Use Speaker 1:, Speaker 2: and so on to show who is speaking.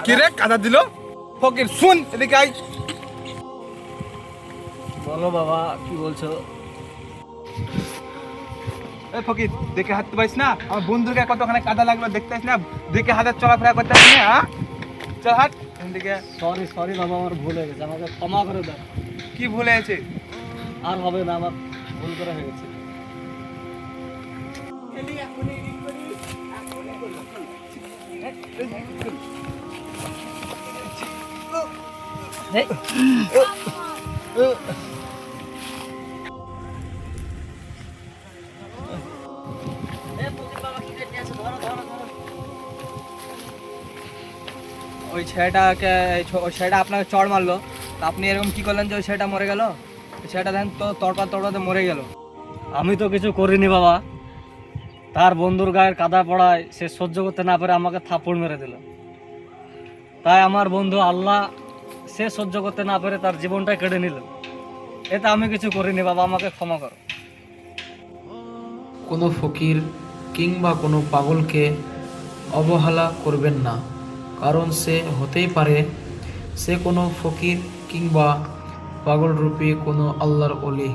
Speaker 1: কি রে কাদা দিল? ফকির শুন এদিকে আই।
Speaker 2: বলো বাবা, কি বলছো?
Speaker 1: এই ফকির, দেখে হাঁটতে পারিস না? আমার বন্ধুকে কতখানে কাদা লাগলো দেখতে পারিস না? দেখে হাতে চলাফেরা করতে পারিস না? হ্যাঁ, চল হাট এদিকে।
Speaker 2: সরি সরি বাবা, আমার ভুল হয়ে গেছে, আমাকে ক্ষমা করে দাও।
Speaker 1: কি ভুলে আছে?
Speaker 2: আর হবে না, আমার ভুল করে হয়ে গেছে। এই,
Speaker 3: ওই ছেলেটাকে ওই ছেলেটা আপনাকে চড় মারলো, তা আপনি এরকম কি করলেন যে ওই ছেলেটা মরে গেল? ওই ছেলেটা দেখেন তো তড়পাতে মরে গেল।
Speaker 2: আমি তো কিছু করিনি বাবা, তার বন্ধুর গায়ের কাদা পড়ায় সে সহ্য করতে না পারে আমাকে থাপ্পড় মেরে দিল। তাই আমার বন্ধু আল্লাহ সে সহ্য করতে না পেরে তার জীবনটা কেড়ে নিল। এতে আমি কিছু করিনি বাবা, আমাকে ক্ষমা করো।
Speaker 4: কোনো ফকির কিংবা কোনো পাগলকে অবহেলা করবেন না, কারণ সে হতেই পারে সে কোনো ফকির কিংবা পাগলরূপী কোনো আল্লাহর ওলি।